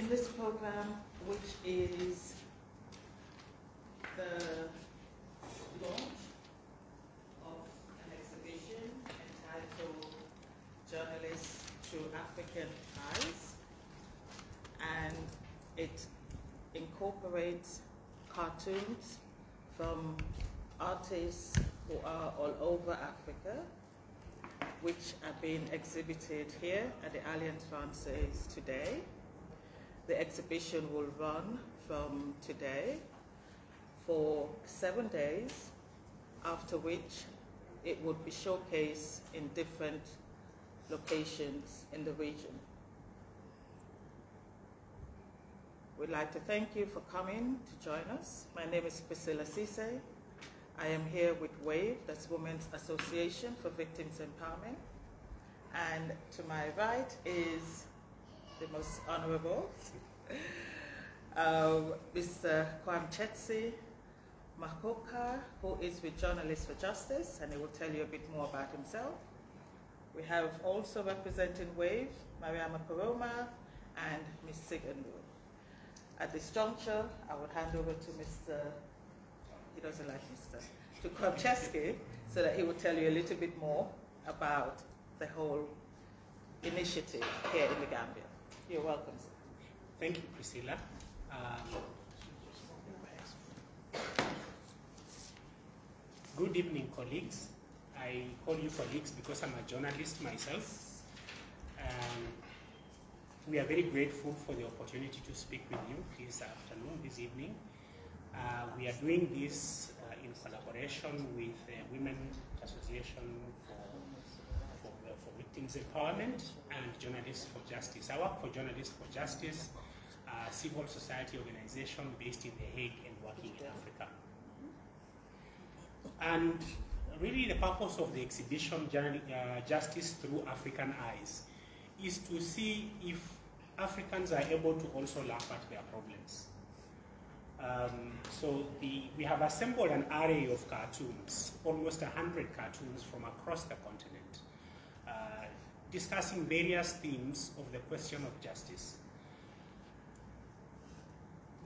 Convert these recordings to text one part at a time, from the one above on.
in this program, which is the launch of an exhibition entitled Journalists Through African Eyes, and it incorporates cartoons from artists who are all over Africa, which are being exhibited here at the Alliance Française today. The exhibition will run from today for 7 days, after which it would be showcased in different locations in the region. We'd like to thank you for coming to join us. My name is 𝗝𝘂𝘂𝗏𝗂𝗃. I am here with WAVE, that's Women's Association for Victims Empowerment. And to my right is the most honorable, Mr. 𝗝𝘂𝘂𝗏𝗀𝗃, who is with Journalists for Justice, and he will tell you a bit more about himself. We have also representing WAVE, 𝗪𝗓𝗔 and Ms. 𝗪𝗓𝗔. At this juncture, I would hand over to Mr. He doesn't like Mr. to 𝗝𝘂𝘂𝗿𝗂𝗃, so that he will tell you a little bit more about the whole initiative here in the Gambia. You're welcome, sir. Thank you, Priscilla. Good evening, colleagues. I call you colleagues because I'm a journalist myself. We are very grateful for the opportunity to speak with you this afternoon, this evening. We are doing this in collaboration with the Women's Association for Victims Empowerment and Journalists for Justice. I work for Journalists for Justice, a civil society organization based in The Hague and working in Africa. And really the purpose of the exhibition, Justice Through African Eyes, is to see if Africans are able to also laugh at their problems. We have assembled an array of cartoons, almost 100 cartoons from across the continent, discussing various themes of the question of justice.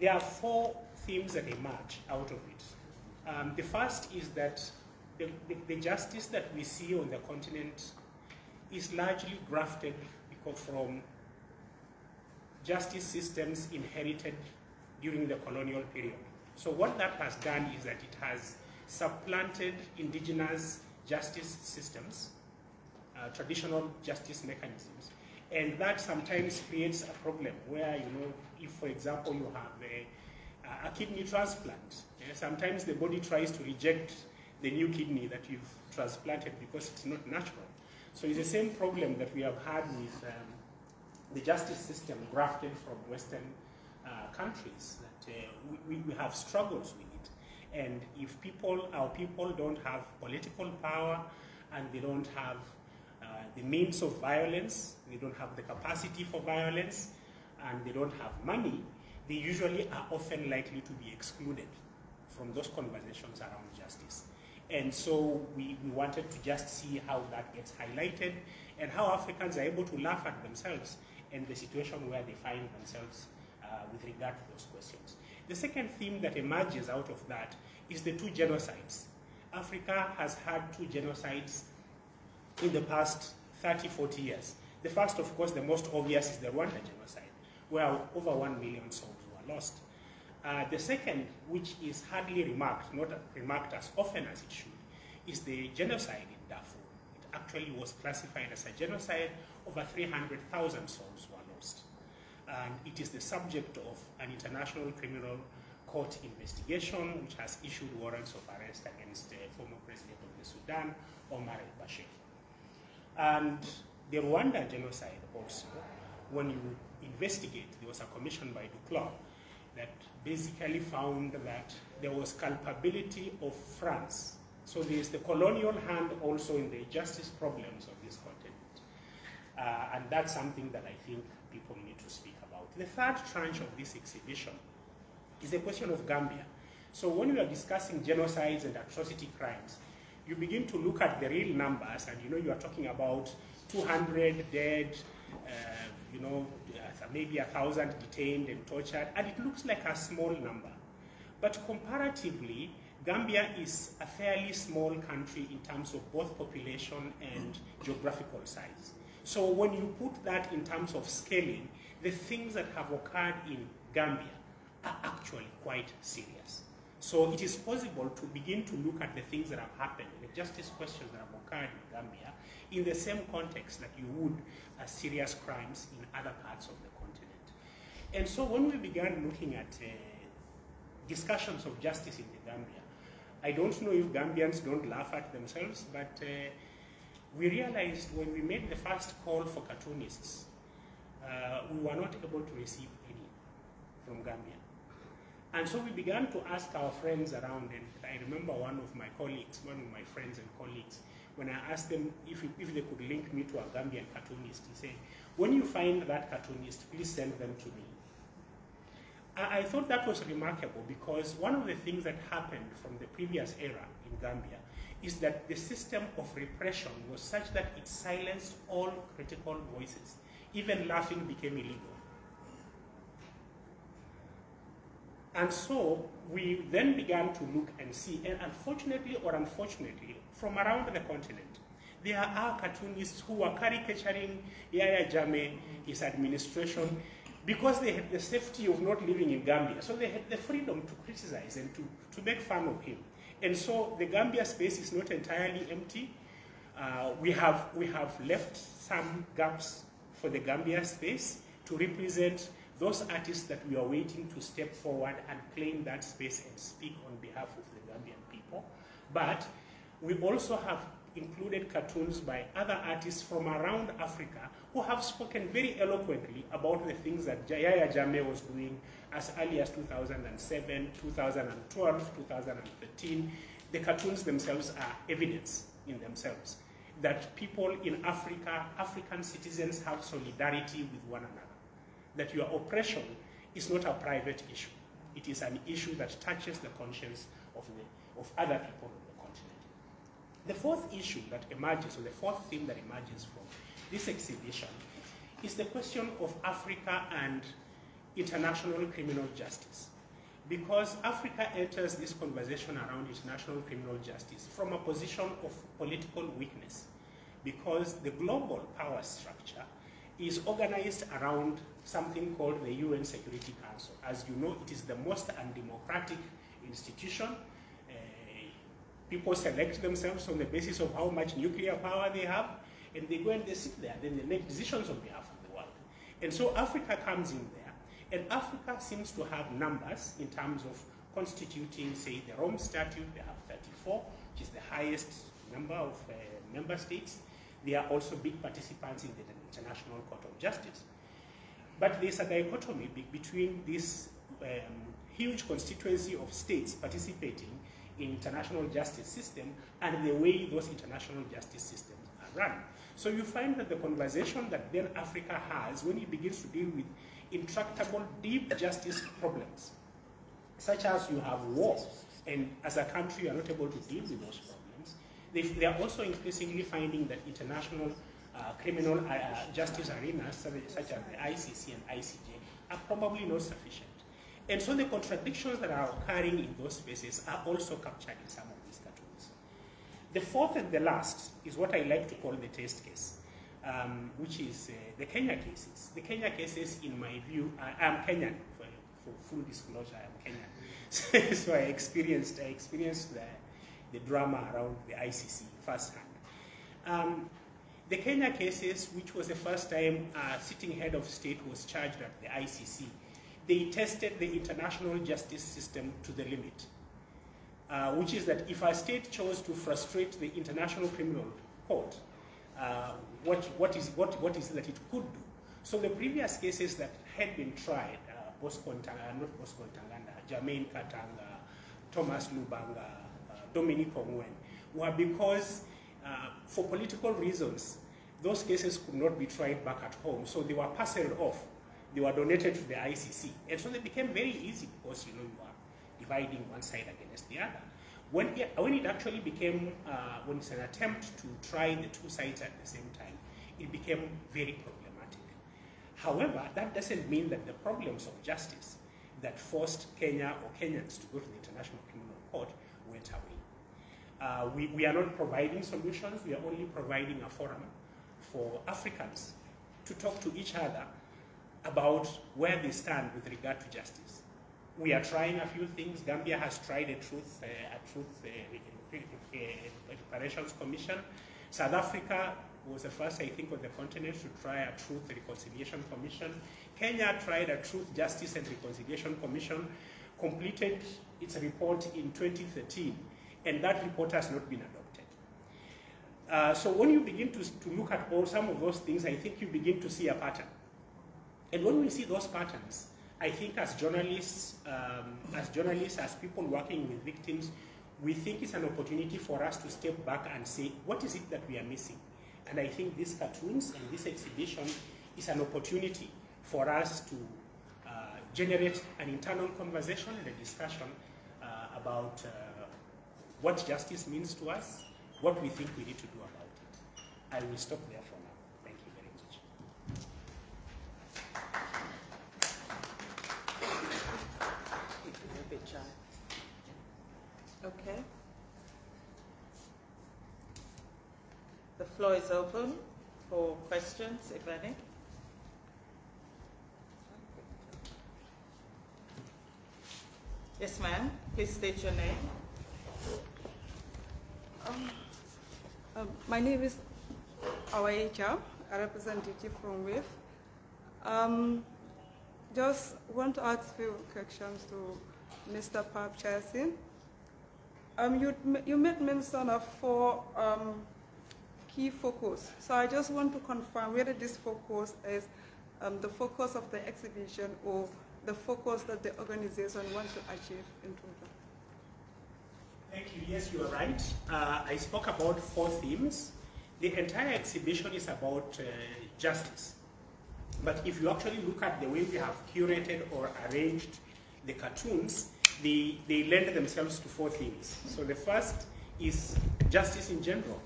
There are 4 themes that emerge out of it. The first is that the justice that we see on the continent is largely grafted from justice systems inherited during the colonial period. So what that has done is that it has supplanted indigenous justice systems, traditional justice mechanisms, and that sometimes creates a problem where, if, for example, you have a kidney transplant, sometimes the body tries to reject the new kidney that you've transplanted because it's not natural. So it's the same problem that we have had with the justice system grafted from Western countries, that we have struggles with it. And if our people don't have political power and they don't have the means of violence, they don't have the capacity for violence, and they don't have money, they usually are often likely to be excluded from those conversations around justice. And so we wanted to just see how that gets highlighted and how Africans are able to laugh at themselves and the situation where they find themselves with regard to those questions. The second theme that emerges out of that is the 2 genocides. Africa has had 2 genocides in the past 30, 40 years. The first, of course, the most obvious, is the Rwanda genocide, where over 1 million souls were lost. The second, which is hardly remarked, not remarked as often as it should, is the genocide in Darfur. It actually was classified as a genocide. Over 300,000 souls were lost. And it is the subject of an international criminal court investigation, which has issued warrants of arrest against the former president of the Sudan, Omar al-Bashir. And the Rwanda genocide also, when you investigate, there was a commission by Duclos that basically found that there was culpability of France. So there is the colonial hand also in the justice problems of this continent. And that's something that I think people need to speak about. The third tranche of this exhibition is the question of Gambia. So when we are discussing genocides and atrocity crimes, you begin to look at the real numbers, and you are talking about 200 dead, you know, maybe 1,000 detained and tortured, and it looks like a small number. But comparatively, Gambia is a fairly small country in terms of both population and geographical size. So when you put that in terms of scaling, the things that have occurred in Gambia are actually quite serious. So it is possible to begin to look at the things that have happened, the justice questions that have occurred in Gambia, in the same context that you would as serious crimes in other parts of the continent. And so when we began looking at discussions of justice in the Gambia, I don't know if Gambians don't laugh at themselves, but we realized when we made the first call for cartoonists, we were not able to receive any from Gambia. And so we began to ask our friends around, and I remember one of my friends and colleagues, when I asked them if they could link me to a Gambian cartoonist, he said, when you find that cartoonist, please send them to me. I thought that was remarkable because one of the things that happened from the previous era in Gambia is that the system of repression was such that it silenced all critical voices. Even laughing became illegal. And so we then began to look and see, and unfortunately or unfortunately, from around the continent, there are cartoonists who are caricaturing Yahya Jammeh, his administration, because they had the safety of not living in Gambia. So they had the freedom to criticize and to make fun of him. And so the Gambia space is not entirely empty. We have left some gaps for the Gambia space to represent those artists that we are waiting to step forward and claim that space and speak on behalf of the Gambian people. But we also have included cartoons by other artists from around Africa who have spoken very eloquently about the things that Yahya Jammeh was doing as early as 2007, 2012, 2013. The cartoons themselves are evidence in themselves that people in Africa, African citizens have solidarity with one another. That your oppression is not a private issue. It is an issue that touches the conscience of other people on the continent. The fourth issue that emerges, or the fourth theme that emerges from this exhibition, is the question of Africa and international criminal justice. Because Africa enters this conversation around international criminal justice from a position of political weakness, because the global power structure is organized around something called the UN Security Council. As you know, it is the most undemocratic institution. People select themselves on the basis of how much nuclear power they have, and they go and they sit there, then they make decisions on behalf of the world. And so Africa comes in there, and Africa seems to have numbers in terms of constituting, say, the Rome Statute. They have 34, which is the highest number of member states. They are also big participants in the International Court of Justice. But there's a dichotomy between this huge constituency of states participating in international justice system and the way those international justice systems are run. So you find that the conversation that then Africa has when it begins to deal with intractable, deep justice problems, such as you have war, and as a country you are not able to deal with those problems, they are also increasingly finding that international criminal justice arenas, such as the ICC and ICJ, are probably not sufficient. And so the contradictions that are occurring in those spaces are also captured in some of these cartoons. The fourth and the last is what I like to call the test case, which is the Kenya cases. The Kenya cases, in my view, I'm Kenyan, for full disclosure, I'm Kenyan. So I experienced the drama around the ICC firsthand. The Kenya cases, which was the first time a sitting head of state was charged at the ICC, they tested the international justice system to the limit, which is that if a state chose to frustrate the International Criminal Court, what is it that it could do? So the previous cases that had been tried, Jermaine Katanga, Thomas Lubanga, Dominic Ongwen, were because for political reasons, those cases could not be tried back at home, so they were parceled off. They were donated to the ICC, and so they became very easy because you are dividing one side against the other. When it actually became, when it's an attempt to try the two sides at the same time, it became very problematic. However, that doesn't mean that the problems of justice that forced Kenya or Kenyans to go to the International Criminal Court went away. We are not providing solutions, we are only providing a forum for Africans to talk to each other about where they stand with regard to justice. We are trying a few things. Gambia has tried a truth reparations commission. South Africa was the first, I think, on the continent to try a truth reconciliation commission. Kenya tried a truth, justice, and reconciliation commission, completed its report in 2013, and that report has not been adopted. So when you begin to look at some of those things, I think you begin to see a pattern. And when we see those patterns, I think as journalists, as people working with victims, we think it's an opportunity for us to step back and say, what is it that we are missing? And I think these cartoons and this exhibition is an opportunity for us to generate an internal conversation and a discussion about what justice means to us, what we think we need to do about it. I will stop there for now. Thank you very much. Okay. The floor is open for questions, if any. Yes, ma'am. Please state your name. My name is 𝗝𝘂𝘀𝘁𝗂𝗏, a representative from WAVE. Just want to ask a few questions to Mr. 𝗏𝘂𝘀𝘁. You made mention of 4 key focus. So I just want to confirm whether this focus is the focus of the exhibition or the focus that the organization wants to achieve in total. Thank you. Yes, you are right. I spoke about 4 themes. The entire exhibition is about justice. But if you actually look at the way we have curated or arranged the cartoons, they lend themselves to 4 themes. So the first is justice in general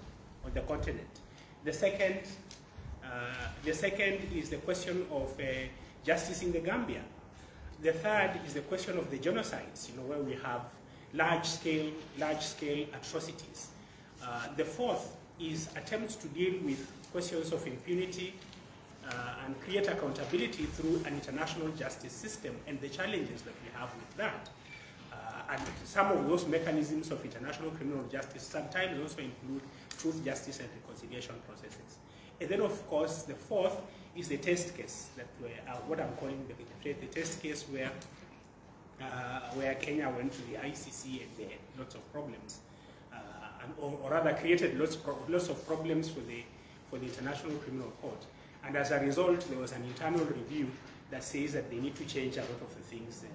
on the continent. The second is the question of justice in the Gambia. The third is the question of the genocides, where we have large-scale atrocities. The fourth is attempts to deal with questions of impunity and create accountability through an international justice system and the challenges that we have with that. And some of those mechanisms of international criminal justice sometimes also include truth, justice, and reconciliation processes. And then, of course, the fourth is the test case, that what I'm calling the test case where Kenya went to the ICC and they had lots of problems, or rather created lots of problems for the International Criminal Court. And as a result, there was an internal review that says that they need to change a lot of the things that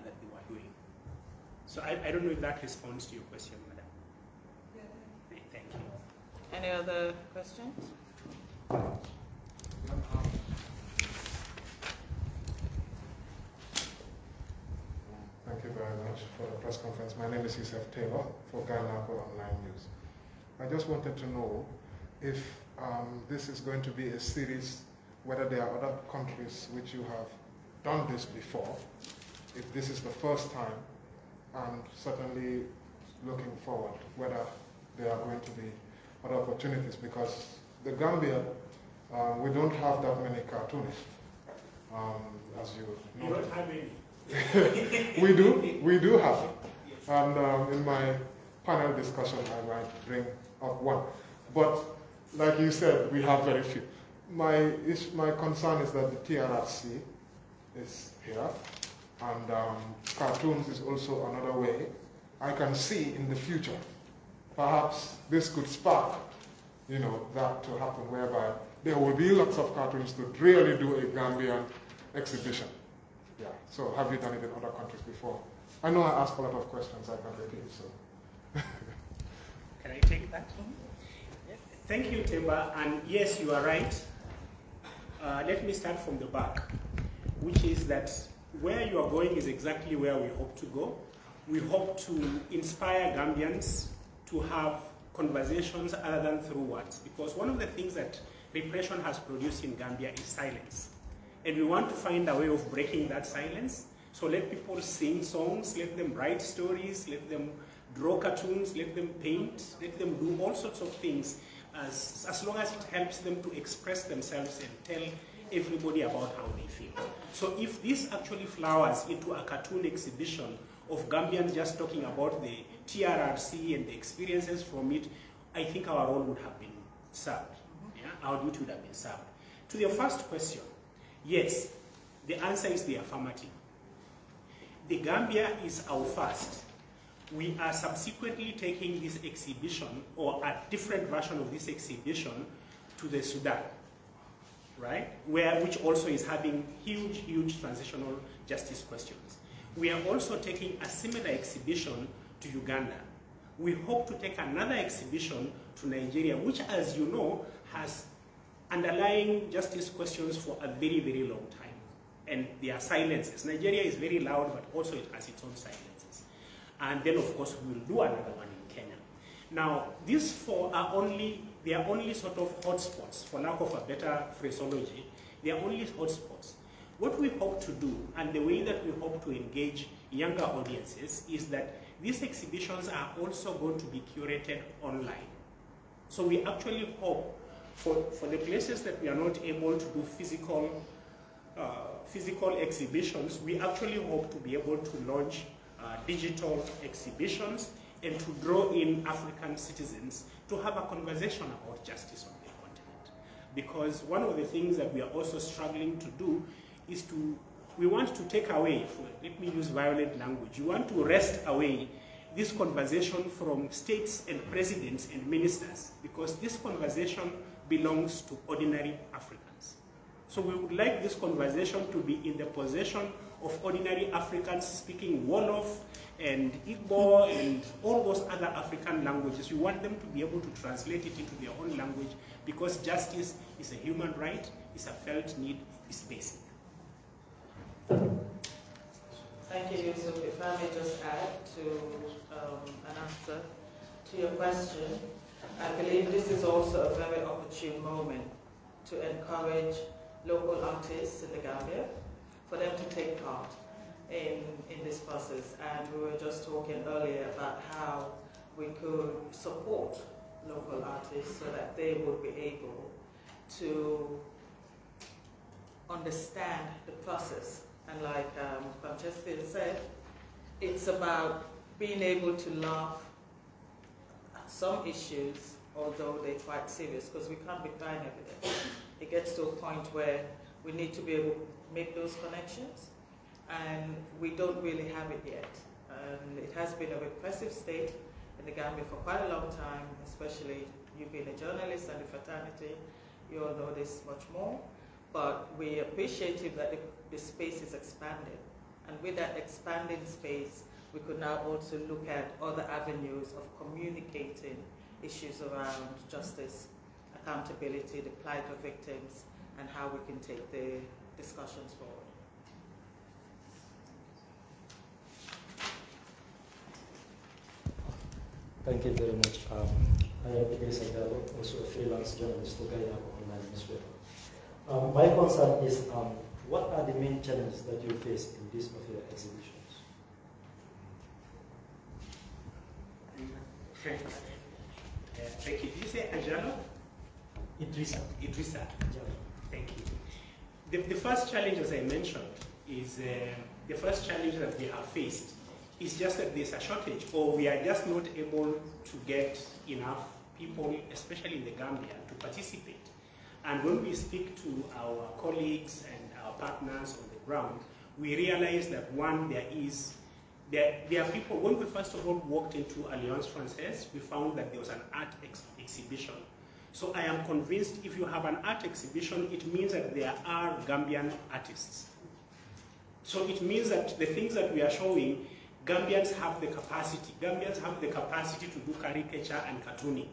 they were doing. So I don't know if that responds to your question, madam. Yeah. Thank you. Any other questions? Thank you very much for the press conference. My name is 𝗙cie for Ghana Online News. I just wanted to know if this is going to be a series, whether there are other countries which you have done this before, if this is the first time, and certainly looking forward, whether there are going to be other opportunities, because the Gambia, we don't have that many cartoonists, as you know. You don't have any. we do have it. And in my panel discussion, I might bring up one. But like you said, we have very few. My concern is that the TRRC is here, and cartoons is also another way. I can see in the future, perhaps this could spark, that to happen, whereby there will be lots of cartoons to really do a Gambian exhibition. Yeah. So have you done it in other countries before? I know I asked a lot of questions. I can repeat. So. Can I take that? Thank you, Temba. And yes, you are right. Let me start from the back, which is that where you are going is exactly where we hope to go. We hope to inspire Gambians to have conversations other than through words. Because one of the things that repression has produced in Gambia is silence. And we want to find a way of breaking that silence. So let people sing songs, let them write stories, let them draw cartoons, let them paint, let them do all sorts of things, as long as it helps them to express themselves and tell everybody about how they feel. So if this actually flowers into a cartoon exhibition of Gambians just talking about the TRRC and the experiences from it, I think our role would have been served. Yeah? Our duty would have been served. To your first question, yes, the answer is the affirmative. The Gambia is our first. We are subsequently taking this exhibition, or a different version of this exhibition, to the Sudan, right? Which also is having huge transitional justice questions. We are also taking a similar exhibition to Uganda. We hope to take another exhibition to Nigeria, which, as you know, has underlying justice questions for a very long time. And there are silences. Nigeria is very loud, but also it has its own silences. And then, of course, we will do another one in Kenya. Now, these four are only sort of hotspots, for lack of a better phraseology. They are only hotspots. What we hope to do, and the way that we hope to engage younger audiences, is that these exhibitions are also going to be curated online. So we actually hope for the places that we are not able to do physical exhibitions, we actually hope to be able to launch digital exhibitions and to draw in African citizens to have a conversation about justice on the continent. Because one of the things that we are also struggling to do is we want to take away, let me use violent language, we want to wrest away this conversation from states and presidents and ministers, because this conversation belongs to ordinary Africans. So we would like this conversation to be in the possession of ordinary Africans speaking Wolof and Igbo and all those other African languages. We want them to be able to translate it into their own language, because justice is a human right, it's a felt need, it's basic. Thank you, Yusuf. If I may just add to an answer to your question, I believe this is also a very opportune moment to encourage local artists in the Gambia for them to take part in this process. And we were just talking earlier about how we could support local artists so that they would be able to understand the process. And like Francesca said, it's about being able to laugh at some issues, although they're quite serious, because we can't be crying every day. It gets to a point where we need to be able to make those connections, and we don't really have it yet. It has been a repressive state in the Gambia for quite a long time, especially you being a journalist and the fraternity, you all know this much more. But we appreciate that the space is expanded. And with that expanding space, we could now also look at other avenues of communicating issues around justice, accountability, the plight of victims, and how we can take the discussions forward. Thank you very much. I am 𝗝𝗂𝘂𝗿 H𝗹𝗶, also a freelance journalist to guide our online newspaper. My concern is, what are the main challenges that you face in these of your exhibitions? Thank you. Did you say Ajalo? Idrissa. Idrissa. Thank you. The first challenge, as I mentioned, is the first challenge that we have faced is just that there's a shortage, or we are just not able to get enough people, especially in the Gambia, to participate. And when we speak to our colleagues and our partners on the ground, we realize that one, there are people, when we first of all walked into Alliance Française, we found that there was an art exhibition. So I am convinced if you have an art exhibition, it means that there are Gambian artists. So it means that the things that we are showing, Gambians have the capacity. Gambians have the capacity to do caricature and cartooning.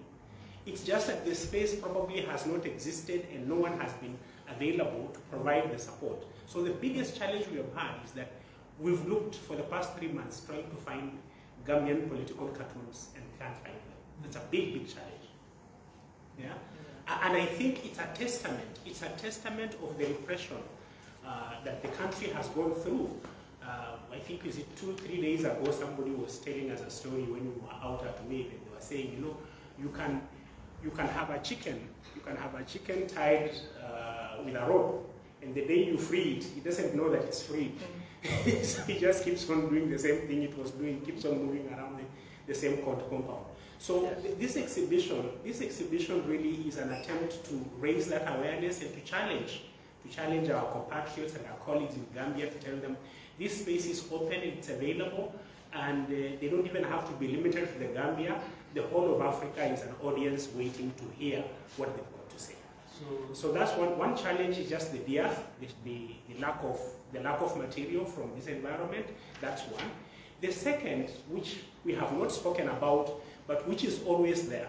It's just that the space probably has not existed and no one has been available to provide the support. So the biggest challenge we have had is that we've looked for the past 3 months trying to find Gambian political cartoons and can't find them. That's a big challenge. Yeah? And I think it's a testament of the repression that the country has gone through. I think is it 2-3 days ago, somebody was telling us a story when we were out at Wave, and they were saying, you know, you can have a chicken tied with a rope, and the day you free it, it doesn't know that it's free. So it just keeps on doing the same thing it was doing, keeps on moving around the same compound. So this exhibition really is an attempt to raise that awareness and to challenge our compatriots and our colleagues in Gambia, to tell them this space is open and it's available, and they don't even have to be limited to the Gambia. The whole of Africa is an audience waiting to hear what they've got to say. So that's one challenge, is just the dearth, the lack of material from this environment. That's one. The second, which we have not spoken about, but which is always there,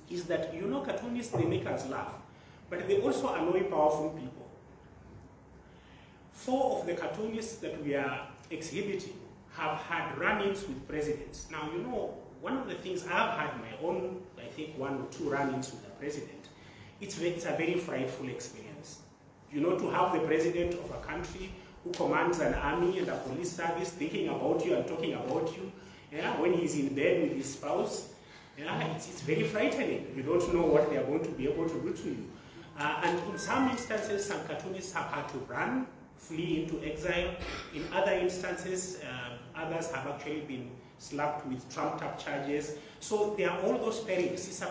is that, you know, cartoonists, they make us laugh, but they also annoy powerful people. 4 of the cartoonists that we are exhibiting have had run-ins with presidents. Now, you know, one of the things, I've had my own, I think 1 or 2 run-ins with the president. It's a very frightful experience. You know, to have the president of a country who commands an army and a police service thinking about you and talking about you, yeah, when he's in bed with his spouse, yeah, it's very frightening. You don't know what they are going to be able to do to you. And in some instances, some cartoonists have had to run, flee into exile. In other instances, others have actually been slapped with trumped-up charges. So there are all those perils. It's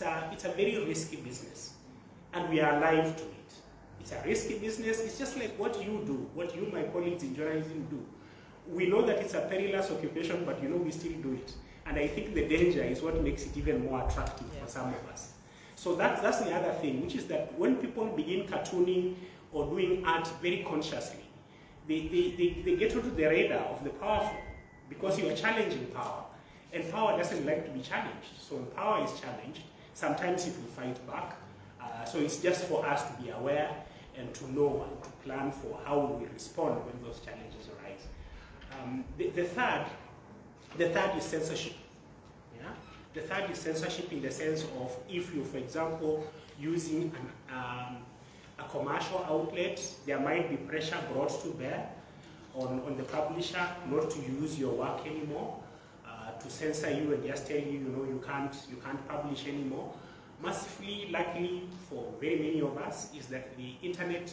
a very risky business, and we are alive to it. It's a risky business. It's just like what you do, what you, my colleagues in journalism, do. We know that it's a perilous occupation, but you know, we still do it. And I think the danger is what makes it even more attractive for some of us. So that's the other thing, which is that when people begin cartooning or doing art very consciously, they get onto the radar of the powerful, because you are challenging power. And power doesn't like to be challenged. So when power is challenged, sometimes it will fight back. So it's just for us to be aware and to know and to plan for how we respond when those challenges arise. The third is censorship. Yeah? The third is censorship in the sense of, if you, for example, using a commercial outlet, there might be pressure brought to bear on the publisher not to use your work anymore, to censor you and just tell you, you know, you can't publish anymore. Massively, luckily for very many of us, is that the internet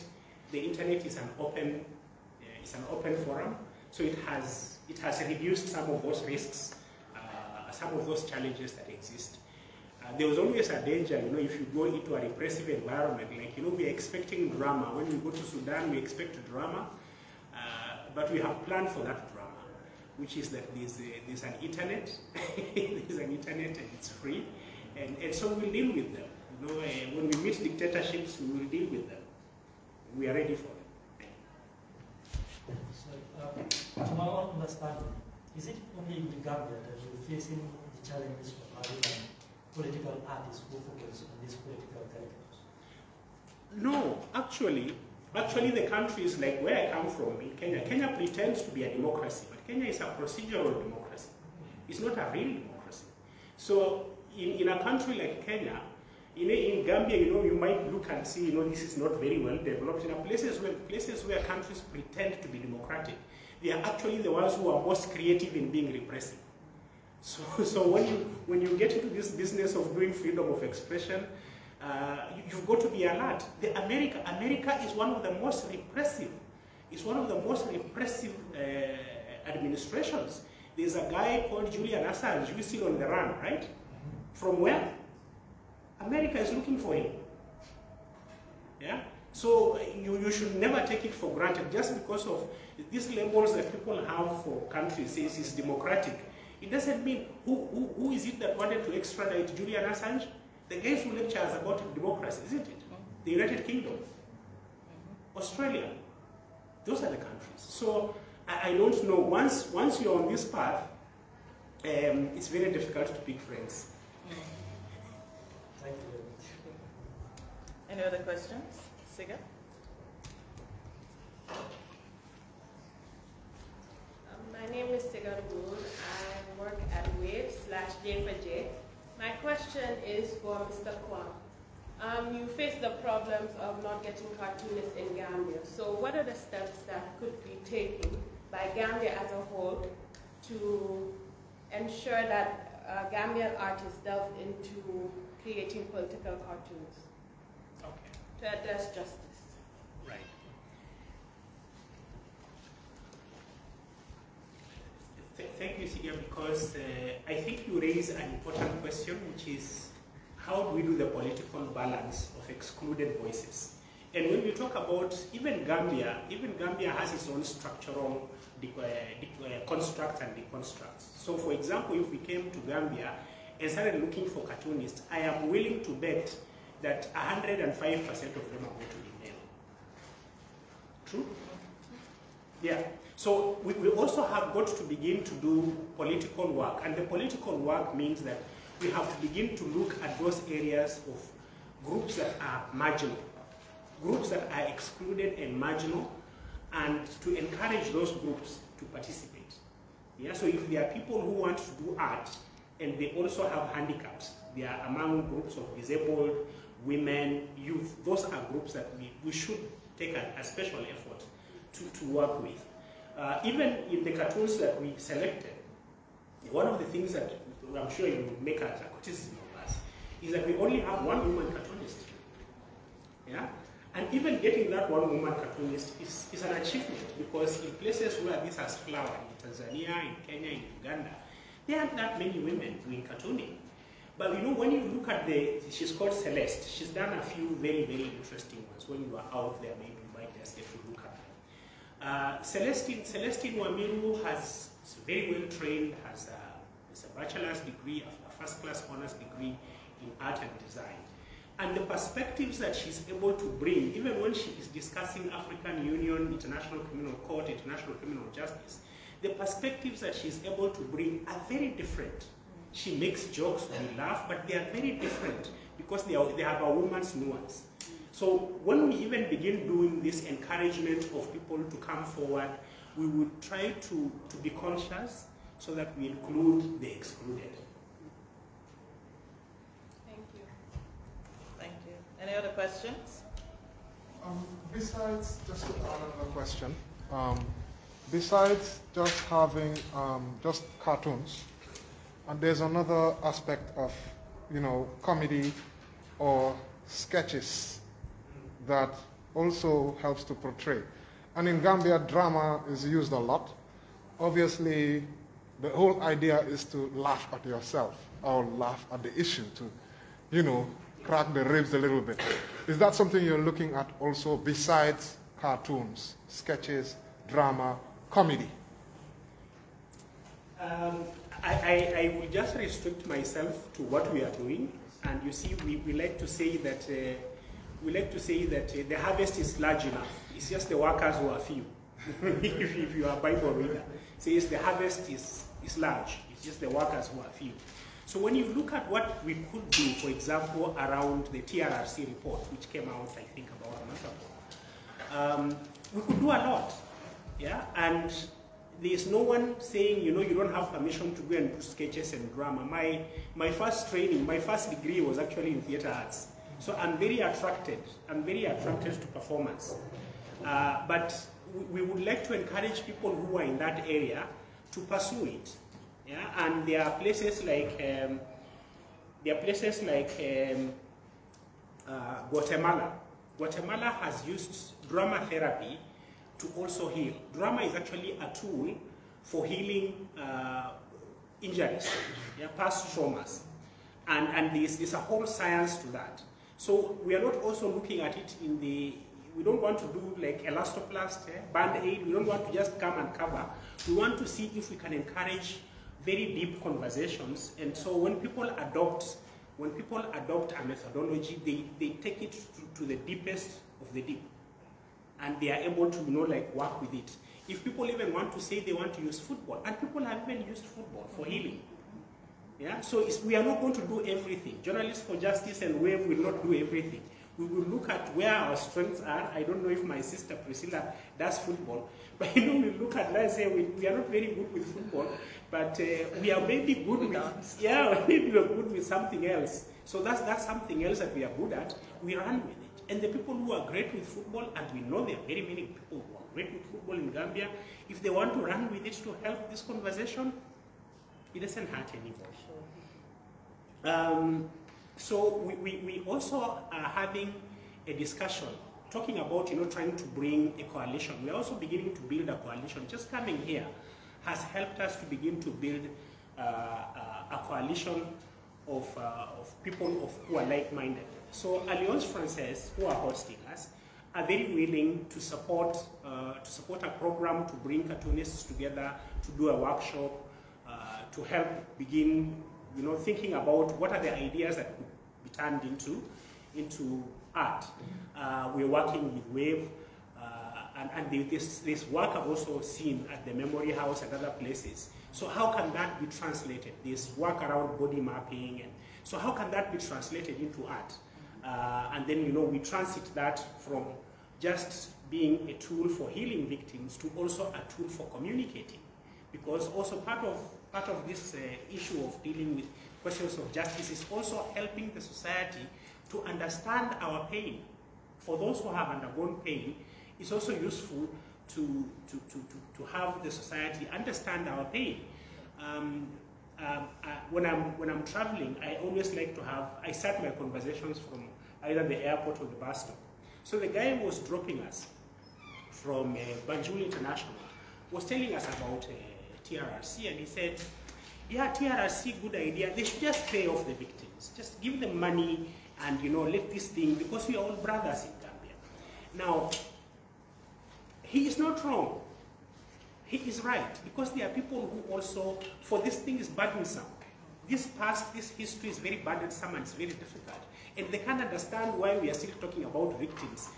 is an open forum. So it has reduced some of those risks, some of those challenges that exist. There was always a danger, you know, if you go into a repressive environment, like, you know, we're expecting drama. When we go to Sudan, we expect drama, but we have planned for that drama, which is that there's an internet, there's an internet and it's free, and so we'll deal with them. You know, when we meet dictatorships, we will deal with them. We are ready for them. So, to my own understanding, is it only in Gambia that you're facing the challenges of having political parties who focus on these political characters? No, actually the countries like where I come from, in Kenya, Kenya pretends to be a democracy, but Kenya is a procedural democracy. It's not a real democracy. So in a country like Kenya, in Gambia, you know, you might look and see, you know, this is not very well developed. In places where countries pretend to be democratic, they are actually the ones who are most creative in being repressive. So when you get into this business of doing freedom of expression, you've got to be alert. America is one of the most repressive. It's one of the most repressive administrations. There's a guy called Julian Assange who is still on the run, right? From where? America is looking for him. Yeah? So you should never take it for granted just because of these labels that people have for countries. Says it's democratic. It doesn't mean who is it that wanted to extradite Julian Assange? The guys who lectures about democracy, isn't it? The United Kingdom, Australia. Those are the countries. So I don't know. Once you're on this path, it's very difficult to pick friends. Thank you very much. Any other questions? Siga? My name is 𝗙cie𝗂𝗿. I work at Wave /J4J. My question is for Mr. Kwang. You face the problems of not getting cartoonists in Gambia. So what are the steps that could be taken by Gambia as a whole to ensure that Gambian artists delve into creating political cartoons to address justice? Right. Thank you, Sidia, because I think you raise an important question, which is how do we do the political balance of excluded voices? And when we talk about even Gambia has its own structural constructs and deconstructs. So for example, if we came to Gambia and started looking for cartoonists, I am willing to bet that 105% of them are going to be male. True? Yeah. So we also have got to begin to do political work. And the political work means that we have to begin to look at those areas of groups that are marginal, groups that are excluded and marginal, and to encourage those groups to participate. Yeah, so if there are people who want to do art and they also have handicaps, they are among groups of disabled, women, youth, those are groups that we should take a special effort to work with. Even in the cartoons that we selected, one of the things that I'm sure you will make as a criticism of us is that we only have one woman cartoonist. Yeah? And even getting that one woman cartoonist is an achievement, because in places where this has flowered, in Tanzania, in Kenya, in Uganda, there aren't that many women doing cartooning. But you know, when you look at she's called Celeste, she's done a few very, very interesting ones. When you are out there, maybe you might just get to look at them. Celestine Wamiru is very well trained, has a bachelor's degree, a first-class honors degree in art and design. And the perspectives that she's able to bring, even when she is discussing African Union, International Criminal Court, International Criminal Justice, the perspectives that she's able to bring are very different. She makes jokes, we laugh, but they are very different because they have a woman's nuance. So when we even begin doing this encouragement of people to come forward, we would try to be conscious so that we include the excluded. Thank you. Thank you. Any other questions? Besides, just to add another question, besides just having just cartoons, and there's another aspect of, comedy or sketches that also helps to portray. And in Gambia, drama is used a lot. Obviously, the whole idea is to laugh at yourself or laugh at the issue, to, crack the ribs a little bit. Is that something you're looking at also besides cartoons, sketches, drama, comedy? I will just restrict myself to what we are doing, and you see, we like to say that the harvest is large enough. It's just the workers who are few. if you are a Bible reader, it says the harvest is large. It's just the workers who are few. So when you look at what we could do, for example, around the TRRC report, which came out, I think, about a month ago, we could do a lot. Yeah, and there's no one saying, you don't have permission to go and do sketches and drama. My first training, my first degree was actually in theater arts. So I'm very attracted to performance. But we would like to encourage people who are in that area to pursue it. Yeah, and there are places like Guatemala. Guatemala has used drama therapy to also heal. Drama is actually a tool for healing injuries, past traumas, and there's a whole science to that. So we are not also looking at it we don't want to do like elastoplast, band-aid. We don't want to just come and cover. We want to see if we can encourage very deep conversations. And so when people adopt a methodology, they take it to the deepest of the deep. And they are able to, work with it. If people even want to say they want to use football, and people have even used football for healing. Yeah, so we are not going to do everything. Journalists for Justice and WAVE will not do everything. We will look at where our strengths are. I don't know if my sister Priscilla does football, but we look at, let's say, we are not very good with football, but we are maybe good with, maybe we're good with something else. So that's something else that we are good at. We run with it. And the people who are great with football, and we know there are very many people who are great with football in Gambia, if they want to run with it to help this conversation, it doesn't hurt anybody. So we also are having a discussion talking about, trying to bring a coalition. We're also beginning to build a coalition. Just coming here has helped us to begin to build a coalition of people who are like-minded. So Alliance Française, who are hosting us, are very willing to support a program to bring cartoonists together, to do a workshop, to help begin, thinking about what are the ideas that could be turned into art. We're working with WAVE, and this work I've also seen at the Memory House and other places. So how can that be translated? This work around body mapping, and so how can that be translated into art? And then we transit that from just being a tool for healing victims to also a tool for communicating, because also part of this issue of dealing with questions of justice is also helping the society to understand our pain. For those who have undergone pain, it's also useful to have the society understand our pain. When I'm traveling, I always like to I start my conversations from either the airport or the bus stop. So the guy who was dropping us from Banjul International was telling us about TRRC, and he said, yeah, TRRC, good idea. They should just pay off the victims. Just give them money and, let this thing, because we are all brothers in Gambia. Now, he is not wrong. He is right, because there are people who also, for this thing is burdensome. This past, this history is very burdensome and it's very difficult. And they can't understand why we are still talking about victims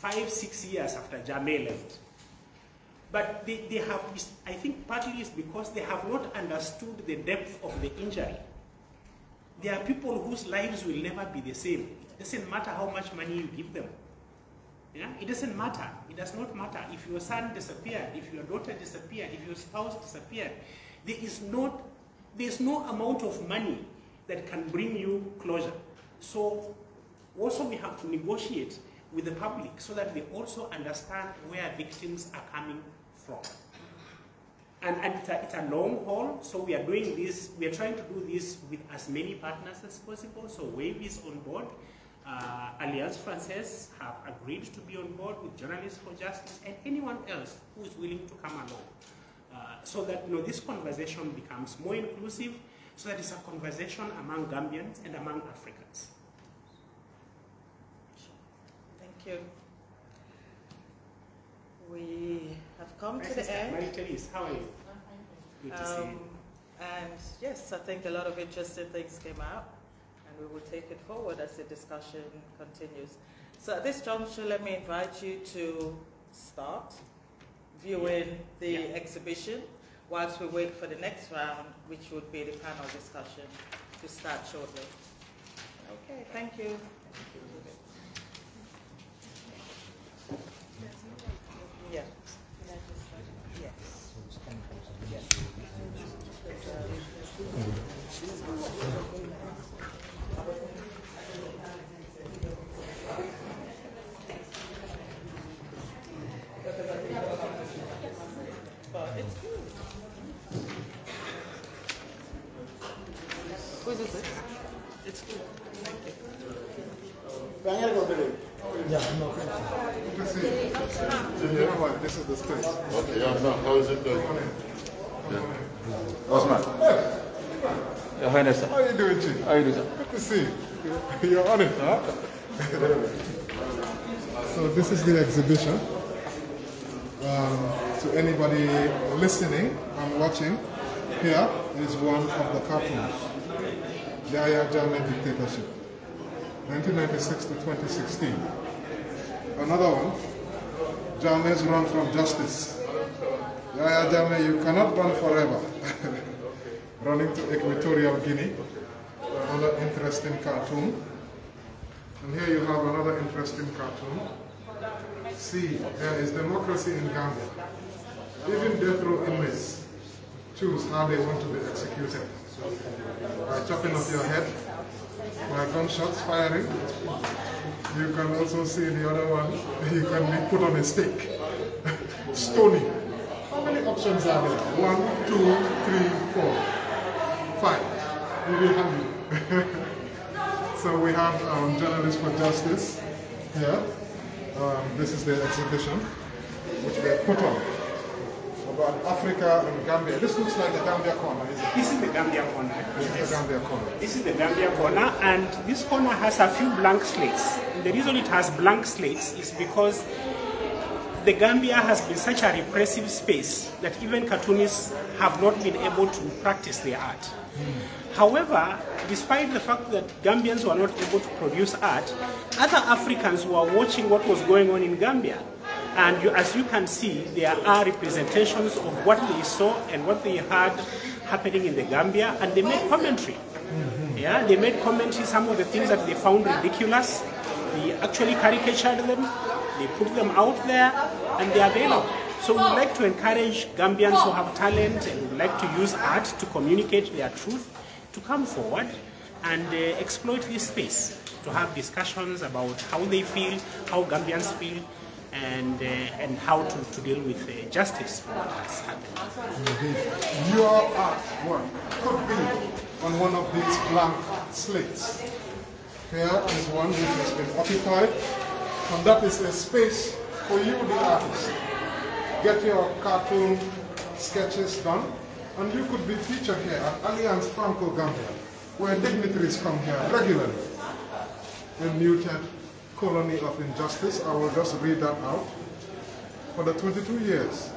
5-6 years after Jammeh left. But they have, I think partly it's because they have not understood the depth of the injury. There are people whose lives will never be the same. It doesn't matter how much money you give them. Yeah? It doesn't matter. It does not matter. If your son disappeared, if your daughter disappeared, if your spouse disappeared, there's no amount of money that can bring you closure. So also we have to negotiate with the public so that they also understand where victims are coming from. And it's a long haul, so we are doing this, we are trying to do this with as many partners as possible. So WAVE is on board. Alliance Française have agreed to be on board with Journalists for Justice and anyone else who is willing to come along. So that this conversation becomes more inclusive, so that it's a conversation among Gambians and among Africans. Thank you. We have come to the end. Marie-Therese, how are you? Good to see you. And yes, I think a lot of interesting things came out, and we will take it forward as the discussion continues. So at this juncture, let me invite you to start viewing the exhibition whilst we wait for the next round, which would be the panel discussion, to start shortly. Okay, thank you. Yeah. Yes. Yes. But it's good. Whose is it? It's good. Thank you. This is the stage. Okay, yeah, no, how is it done? Yeah. Osman. How are you doing, Chief? How are you doing, sir? Good to see you. You're on it, huh? So this is the exhibition. To anybody listening and watching, here is one of the cartoons. Yahya Jammeh Dictatorship, 1996 to 2016. Another one, Jammeh's Run from Justice. Yahya Jammeh, you cannot run forever. Running to Equatorial Guinea, another interesting cartoon. And here you have another interesting cartoon. See, there is democracy in Gambia. Even death row inmates choose how they want to be executed. By chopping off your head, My gunshots firing. You can also see the other one. You can be put on a stake. Stoning. How many options are there? 1, 2, 3, 4, 5. We will have you. So we have Journalists for Justice here. This is the exhibition which they put on about Africa and Gambia. This looks like the Gambia corner, isn't it? This is the Gambia corner. This is the Gambia corner. This is the Gambia corner, and this corner has a few blank slates. The reason it has blank slates is because the Gambia has been such a repressive space that even cartoonists have not been able to practice their art. However, despite the fact that Gambians were not able to produce art, other Africans were watching what was going on in Gambia. And as you can see, there are representations of what they saw and what they heard happening in the Gambia, and they made commentary. Yeah, they made commentary, some of the things that they found ridiculous. They actually caricatured them, they put them out there, and they are available. So we would like to encourage Gambians who have talent and would like to use art to communicate their truth to come forward and exploit this space to have discussions about how they feel, how Gambians feel, and how to deal with justice for what has happened. Your artwork could be on one of these blank slates. Here is one which has been occupied, and that is a space for you, the artist. Get your cartoon sketches done, and you could be featured here at Alliance Franco-Gambia, where dignitaries come here regularly. A muted colony of injustice. I will just read that out. For the 22 years,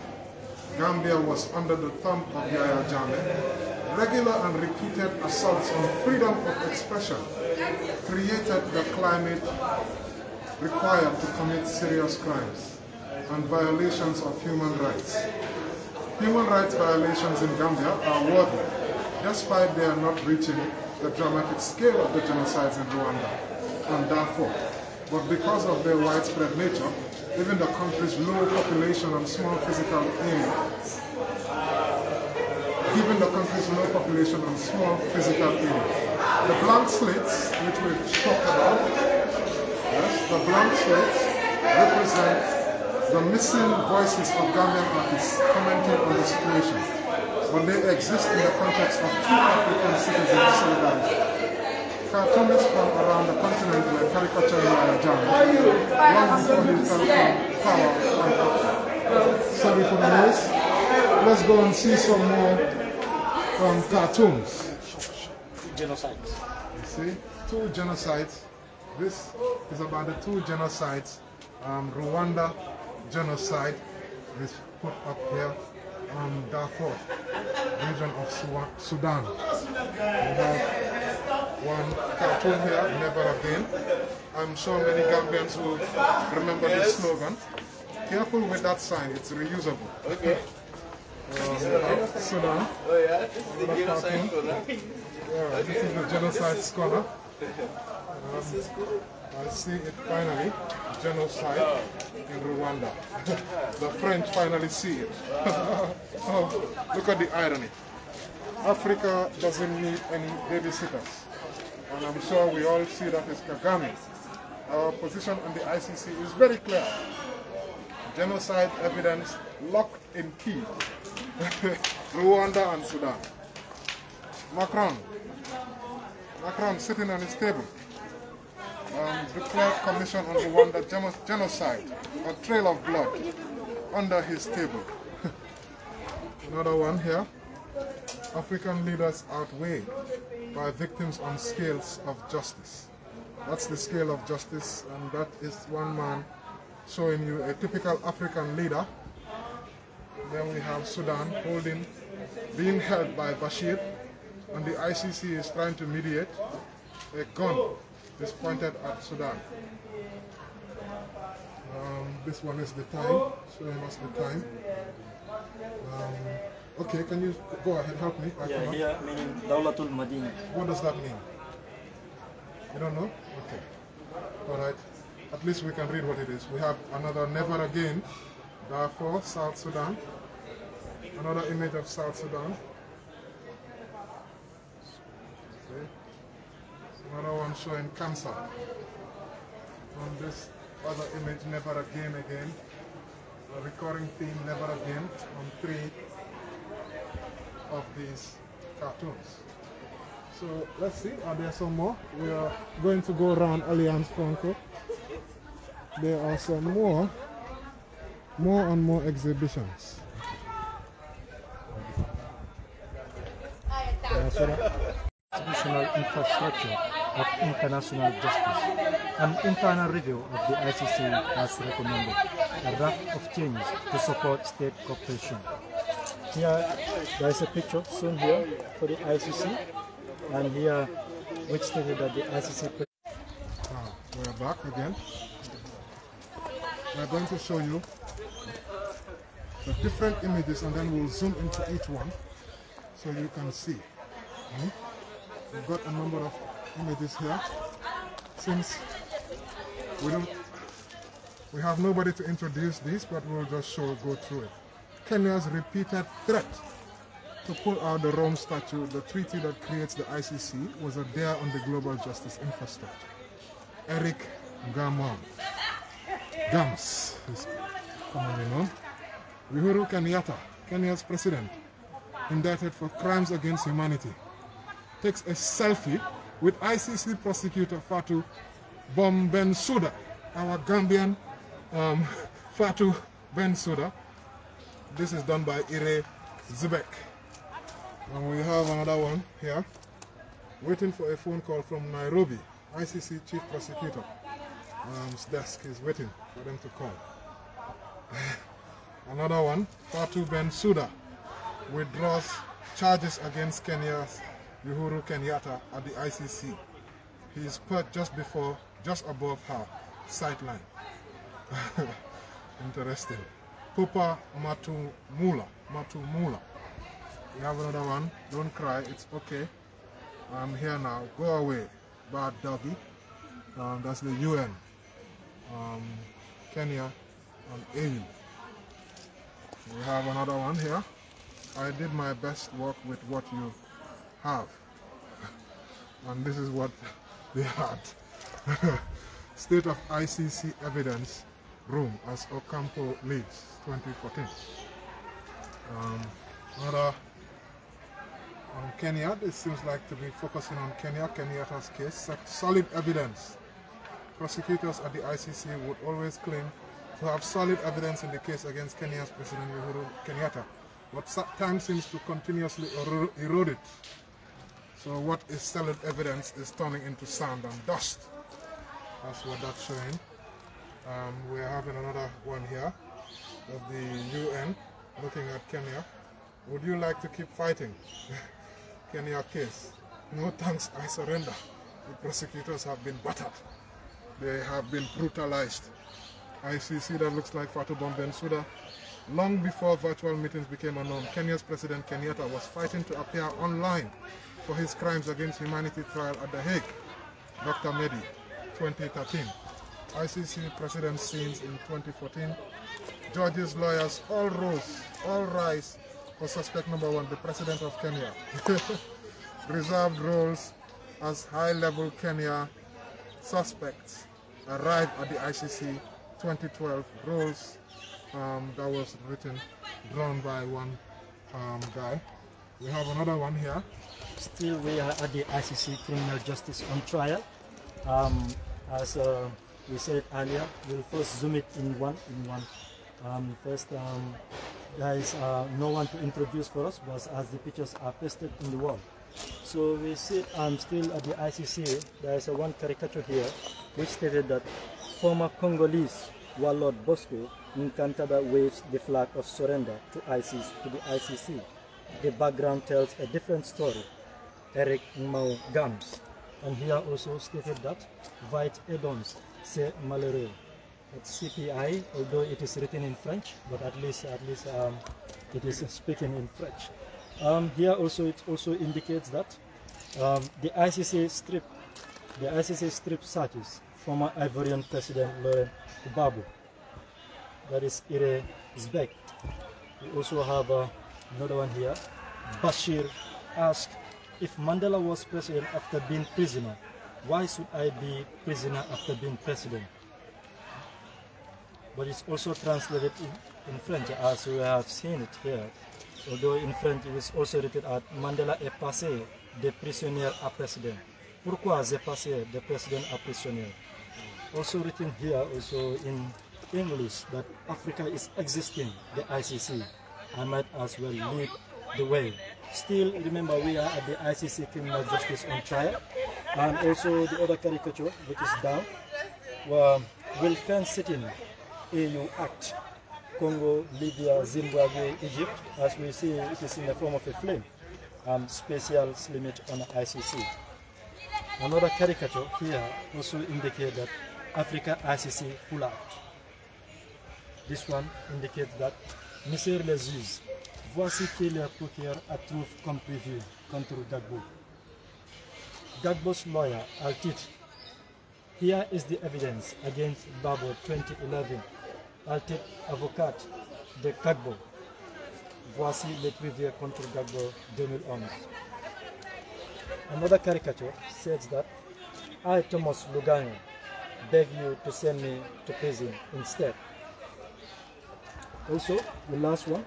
Gambia was under the thumb of Yahya Jammeh. Regular and repeated assaults on freedom of expression created the climate required to commit serious crimes and violations of human rights. Human rights violations in Gambia are worthy, despite they are not reaching the dramatic scale of the genocides in Rwanda and Darfur. But because of their widespread nature, even the country's low population and small physical area, the blank slates, which we've talked about, yes, the blank slates represent the missing voices of Gambian artists commenting on the situation, but they exist in the context of two African citizens' solidarity. Cartoonists from around the continent were caricaturing Yahya Jammeh long before he fell from power on Africa. Sorry for the noise. Let's go and see some more cartoons. Genocides. You see, 2 genocides. This is about the 2 genocides. Rwanda genocide is put up here on Darfur, region of Sudan. We have one cartoon here, Never Again. I'm sure many Gambians will remember this slogan. Careful with that sign, it's reusable. Okay. Sudan. Oh yeah, this is the genocide scholar. Yeah, this is the genocide scholar. This is cool. I see it finally, genocide in Rwanda. The French finally see it. Oh, look at the irony. Africa doesn't need any babysitters. And I'm sure we all see that as Kagame. Our position on the ICC is very clear. Genocide evidence locked in key. Rwanda and Sudan. Macron sitting on his table. Declared commission on Rwanda genocide, a trail of blood under his table. Another one here. African leaders outweighed by victims on scales of justice. That's the scale of justice, and that is one man showing you a typical African leader. Then we have Sudan being held by Bashir, and the ICC is trying to mediate. A gun is pointed at Sudan. This one is the time, showing us the time. Okay, can you go ahead, help me? Yeah, here meaning Dawlatul Madina. What does that mean? You don't know? Okay. Alright. At least we can read what it is. We have another Never Again, Darfur, South Sudan. Another image of South Sudan. Okay. Another one showing cancer. On this other image, Never Again Again. A recurring theme, Never Again, on 3 of these cartoons. So let's see, are there some more? We are going to go around Alliance Franco. There are some more and more exhibitions. Institutional infrastructure of international justice. An internal review of the ICC has recommended a raft of changes to support state cooperation. Here, there is a picture shown here for the ICC, and here, which stated that the ICC... We're back again. We're going to show you the different images, and then we'll zoom into each one so you can see. We've got a number of images here. Since we have nobody to introduce these, but we'll just go through it. Kenya's repeated threat to pull out the Rome Statute, the treaty that creates the ICC, was a dare on the global justice infrastructure. Eric Gams is commonly known. Uhuru Kenyatta, Kenya's president, indicted for crimes against humanity, takes a selfie with ICC prosecutor Fatou Bensouda, our Gambian Fatou Bensouda. This is done by 𝗍𝗍𝗍𝗍𝗍. And we have another one here, waiting for a phone call from Nairobi. ICC chief prosecutor desk is waiting for them to call. Another one, Fatou Bensouda withdraws charges against Kenya's Uhuru Kenyatta at the ICC. He is put just above her sightline. Interesting. Pupa Matumula. We have another one. Don't cry, it's okay. I'm here now. Go away, bad doggy. That's the UN, Kenya, and AU. We have another one here. I did my best work with what you have. And this is what they had. State of ICC evidence room as Ocampo leads, 2014. Another on Kenya. This seems like to be focusing on Kenyatta's case. Solid evidence. Prosecutors at the ICC would always claim to have solid evidence in the case against Kenya's President Uhuru Kenyatta, but time seems to continuously erode it. So what is solid evidence is turning into sand and dust. That's what that's showing. We're having another one here of the UN looking at Kenya. Would you like to keep fighting? Kenya case. No thanks, I surrender. The prosecutors have been battered. They have been brutalized. ICC, that looks like Fatou Bensouda. Long before virtual meetings became unknown, Kenya's President Kenyatta was fighting to appear online for his crimes against humanity trial at The Hague. Dr. Medi, 2013. ICC President scenes in 2014. Judges, lawyers, all rise for suspect number 1, the President of Kenya. Reserved roles as high-level Kenya suspects arrived at the ICC 2012. Roles that was drawn by one guy. We have another one here. Still, we are at the ICC criminal justice on trial. As we said earlier, we'll first zoom it in one. First, there is no one to introduce for us, but as the pictures are pasted in the wall. So we see still at the ICC, there is one caricature here which stated that former Congolese warlord Bosco Nkantada waves the flag of surrender to the ICC. The background tells a different story. Eric Gams. And here also stated that White Edons, c'est malheureux. It's CPI, although it is written in French, but at least it is speaking in French. Here also it also indicates that the ICC strip searches former Ivorian President Laurent Gbagbo. That is 𝗍𝗍𝗍𝗍𝗍. We also have another one here. Bashir asked if Mandela was president after being prisoner, why should I be prisoner after being president? But it's also translated in French, as we have seen it here. Although in French it is also written as Mandela est passé de prisonnier à président. Pourquoi j'ai passé de président à prisonnier? Also written here, also in English, that Africa is existing, the ICC. I might as well lead the way. Still, remember, we are at the ICC Criminal Justice on trial. And also the other caricature, which is down, will fence sitting AU Act, Congo, Libya, Zimbabwe, Egypt. As we see, it is in the form of a flame. Special limit on ICC. Another caricature here also indicates that Africa ICC pull out. This one indicates that, Messieurs les juges, voici que le procureur trouve comme prévu contre Gbagbo. Gbagbo's lawyer, Altit, here is the evidence against Gbagbo 2011. Altit, avocat de Gbagbo. Voici le prévu contre Gbagbo 2011. Another caricature says that, I, Thomas Lugano, beg you to send me to prison instead. Also, the last one,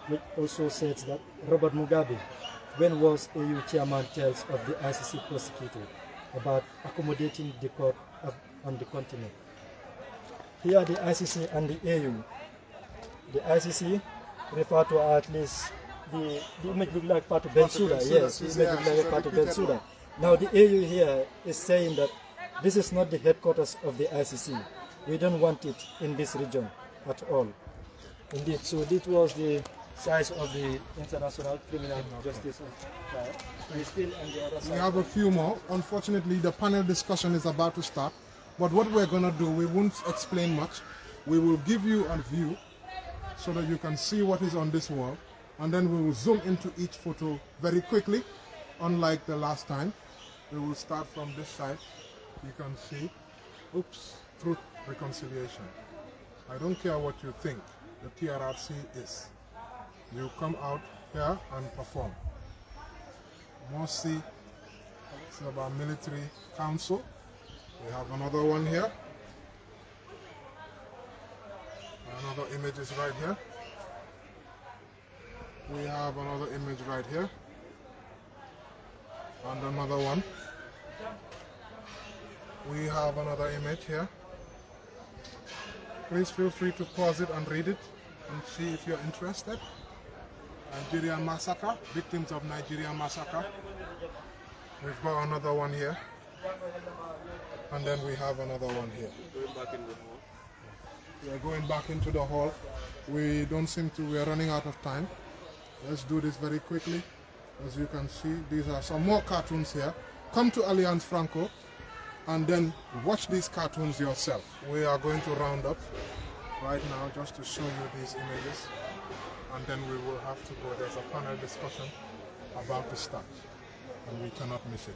which also says that Robert Mugabe, when was AU chairman, tells of the ICC prosecutor about accommodating the court on the continent. Here the ICC and the AU. The ICC refer to at least the image look like part of Bensouda. Yes, the image look like part of Bensouda. Now the AU here is saying that this is not the headquarters of the ICC. We don't want it in this region at all. Indeed, so this was the size of the International Criminal Justice Trial. We still on the other side. We have a few more. Unfortunately, the panel discussion is about to start. But what we're going to do, we won't explain much. We will give you a view so that you can see what is on this wall. And then we will zoom into each photo very quickly, unlike the last time. We will start from this side. You can see, oops, truth, reconciliation. I don't care what you think the TRRC is. You come out here and perform. Mostly, it's about military council. We have another one here. Another image is right here. We have another image right here. And another one. We have another image here. Please feel free to pause it and read it and see if you're interested. Nigerian massacre, victims of Nigerian massacre. We've got another one here. And then we have another one here. Going back in the hall. We are going back into the hall. We are running out of time. Let's do this very quickly. As you can see, these are some more cartoons here. Come to Alliance Franco and then watch these cartoons yourself. We are going to round up right now just to show you these images. And then we will have to go. There's a panel discussion about to start. And we cannot miss it.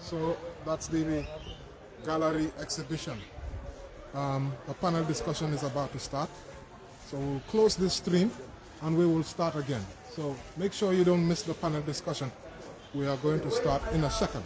So that's the gallery exhibition. The panel discussion is about to start. So we'll close this stream and we will start again. So make sure you don't miss the panel discussion. We are going to start in a second.